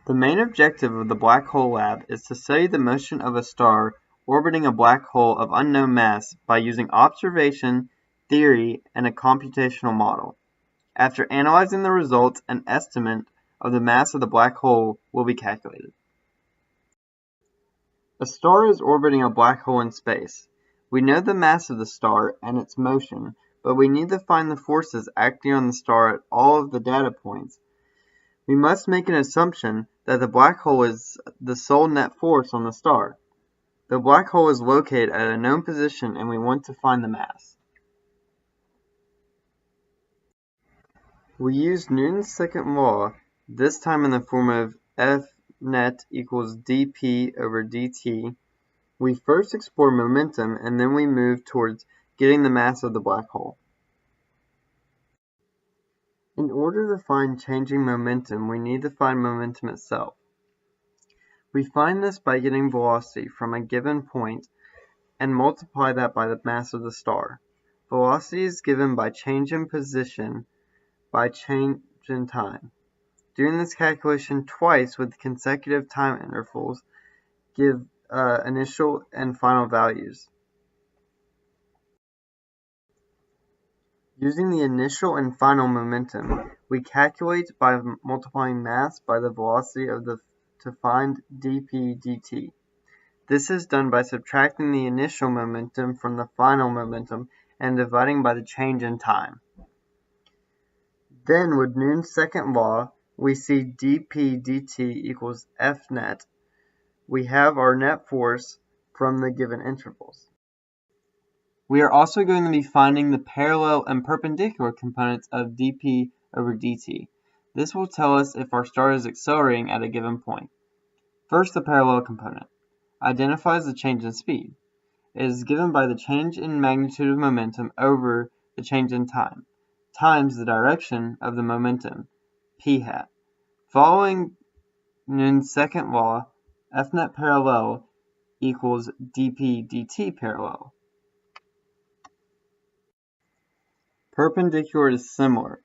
The main objective of the Black Hole Lab is to study the motion of a star orbiting a black hole of unknown mass by using observation, theory, and a computational model. After analyzing the results, an estimate of the mass of the black hole will be calculated. A star is orbiting a black hole in space. We know the mass of the star and its motion, but we need to find the forces acting on the star at all of the data points. We must make an assumption that the black hole is the sole net force on the star. The black hole is located at a known position and we want to find the mass. We use Newton's second law, this time in the form of F net equals dp over dt. We first explore momentum and then we move towards getting the mass of the black hole. In order to find changing momentum, we need to find momentum itself. We find this by getting velocity from a given point and multiply that by the mass of the star. Velocity is given by change in position by change in time. Doing this calculation twice with consecutive time intervals give initial and final values. Using the initial and final momentum, we calculate by multiplying mass by the velocity of to find dp dt. This is done by subtracting the initial momentum from the final momentum and dividing by the change in time. Then, with Newton's second law, we see dp dt equals F net. We have our net force from the given intervals. We are also going to be finding the parallel and perpendicular components of dp over dt. This will tell us if our star is accelerating at a given point. First, the parallel component identifies the change in speed. It is given by the change in magnitude of momentum over the change in time, times the direction of the momentum, p hat. Following Newton's second law, F net parallel equals dp dt parallel. Perpendicular is similar.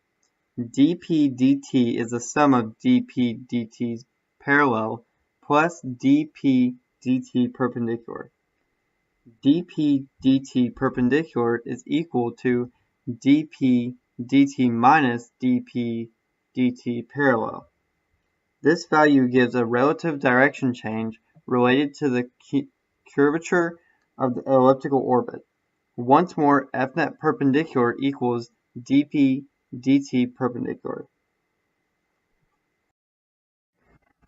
dp dt is the sum of dp dt's parallel plus dp dt perpendicular. dp dt perpendicular is equal to dp dt minus dp dt parallel. This value gives a relative direction change related to the curvature of the elliptical orbit. Once more, F net perpendicular equals dp dt perpendicular.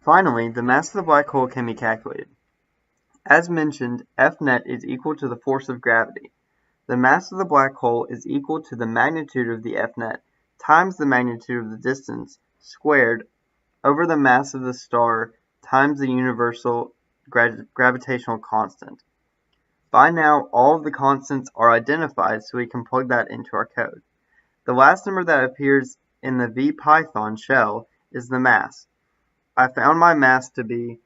Finally, the mass of the black hole can be calculated. As mentioned, F net is equal to the force of gravity. The mass of the black hole is equal to the magnitude of the F net times the magnitude of the distance squared over the mass of the star times the universal gravitational constant. By now, all of the constants are identified, so we can plug that into our code. The last number that appears in the VPython shell is the mass. I found my mass to be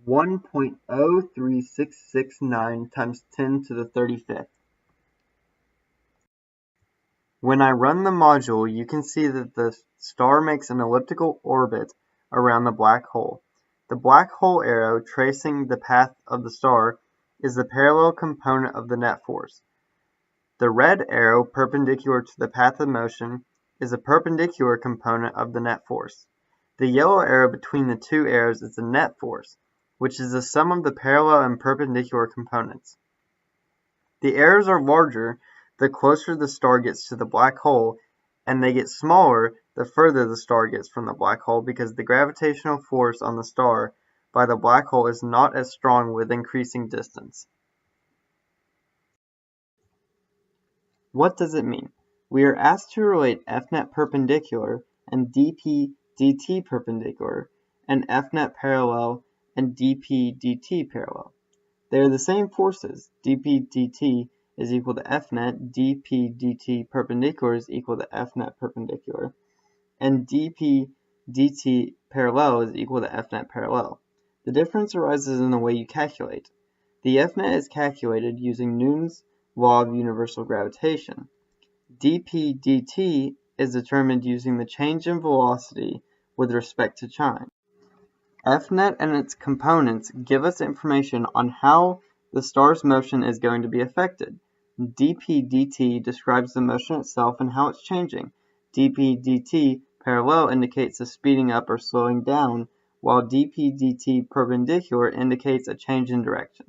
1.03669 times 10 to the 35th. When I run the module, you can see that the star makes an elliptical orbit around the black hole. The black hole arrow tracing the path of the star is the parallel component of the net force. The red arrow perpendicular to the path of motion is a perpendicular component of the net force. The yellow arrow between the two arrows is the net force, which is the sum of the parallel and perpendicular components. The arrows are larger the closer the star gets to the black hole, and they get smaller the further the star gets from the black hole because the gravitational force on the star by the black hole is not as strong with increasing distance. What does it mean? We are asked to relate F net perpendicular and dp dt perpendicular and F net parallel and dp dt parallel. They are the same forces. dp dt is equal to F net, dp dt perpendicular is equal to F net perpendicular, and dp dt parallel is equal to F net parallel. The difference arises in the way you calculate. The F net is calculated using Newton's law of universal gravitation. dp dt is determined using the change in velocity with respect to time. FNet and its components give us information on how the star's motion is going to be affected. dp/dt describes the motion itself and how it's changing. dp/dt parallel indicates a speeding up or slowing down, while dp/dt perpendicular indicates a change in direction.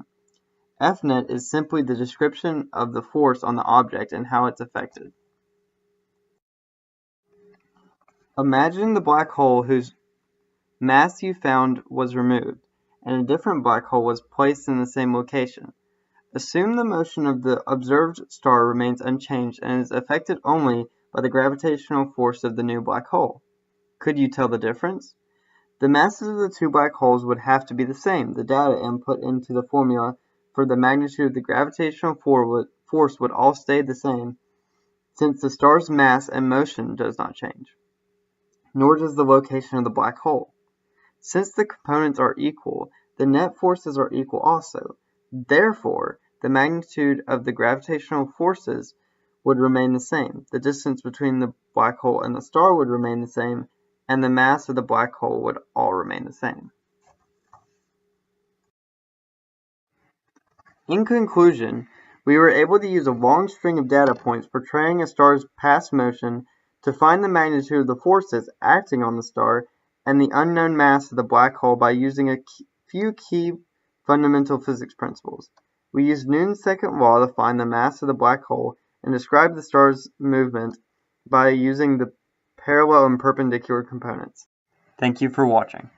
FNet is simply the description of the force on the object and how it's affected. Imagine the black hole whose mass you found was removed, and a different black hole was placed in the same location. Assume the motion of the observed star remains unchanged and is affected only by the gravitational force of the new black hole. Could you tell the difference? The masses of the two black holes would have to be the same. The data input into the formula for the magnitude of the gravitational force would all stay the same, since the star's mass and motion does not change, nor does the location of the black hole. Since the components are equal, the net forces are equal also. Therefore, the magnitude of the gravitational forces would remain the same. The distance between the black hole and the star would remain the same, and the mass of the black hole would all remain the same. In conclusion, we were able to use a long string of data points portraying a star's past motion to find the magnitude of the forces acting on the star and the unknown mass of the black hole by using a few key fundamental physics principles. We used Newton's second law to find the mass of the black hole and describe the star's movement by using the parallel and perpendicular components. Thank you for watching.